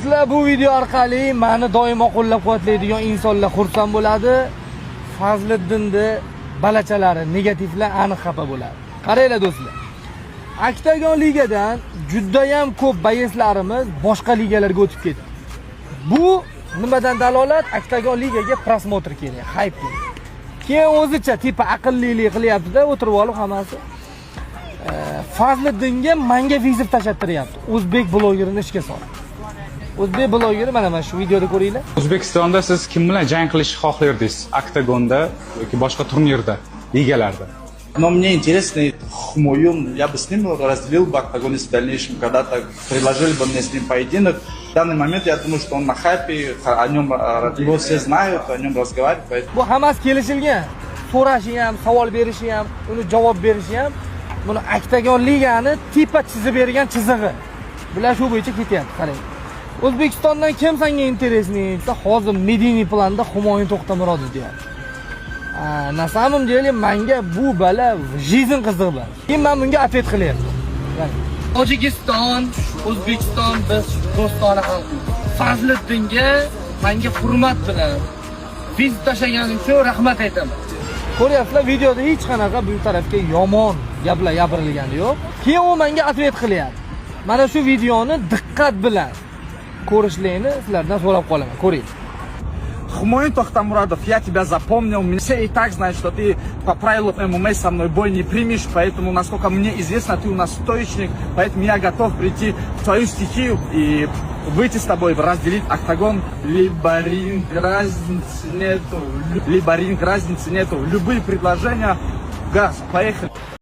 Do'stlar, bu video orqali meni doimo qo'llab-quvvatlaydigan insonlar xursand bo'ladi. Fazliddinni balachalari, negativlar aniq xafa bo'ladi. Qaranglar do'stlar. Oktagon ligadan juda ham ko'p bayslarimiz boshqa ligalarga o'tib ketdi. Bu nimadan dalolat? Oktagon ligaga prosmotr kerak, hype kerak. Keyin o'zicha tipa aqllilik qilyapti-da, o'tirib olib hammasi. Fazliddinga menga vizit tashlattiryapti. O'zbek blogerini ishga soldi. O'zbek blogeri mana shu videoda ko'ringlar. O'zbekistonda siz kim bilan jang qilishni xohlardingiz? Oktagonda yoki boshqa turnirda, ligalarda? Но мне интересно, Хмоюн, я бы с ним разделил бы октагон, если в дальнейшем когда-то предложили бы мне с ним поединок. В данный момент я думаю, что он на хайпе, о нем его все знают, о нем разговаривают. Поэтому... Bu hammasi kelishilgan. So'rashi ham, savol berishi ham, uni javob berishi ham, buni Oktagon ligani tipa chizib bergan chizig'i. Bular shu bo'yicha ketyapti, qarang. O'zbekistondan kim senga interesniy? Hozir Mediniy planda Humoyun To'xtamurodov deyapti. На самом деле menga bu bala жизнь qiziq bala. Keyin men bunga ответ qilyapman. Tojikiston, O'zbekiston biz do'stona xalqmiz. Fazliddinga menga hurmat bilan vizit tashlaganing uchun rahmat aytaman. Ko'ryapsizlar, videoda hech qanaqa bu tarafga yomon gaplar gapirilgani yo'q. Keyin u menga ответ qilyapti. Mana shu videoni diqqat bilan ko'rishlarni sizlardan so'rab qolaman. Ko'ring. Хмоюн Тохтамурадов, я тебя запомнил. Все и так знают, что ты по правилам ММА со мной бой не примешь, поэтому, насколько мне известно, ты у нас стоечник, поэтому я готов прийти в твою стихию и выйти с тобой, разделить октагон. Либо ринг, разницы нету. Либо ринг, разницы нету. Любые предложения, газ, поехали.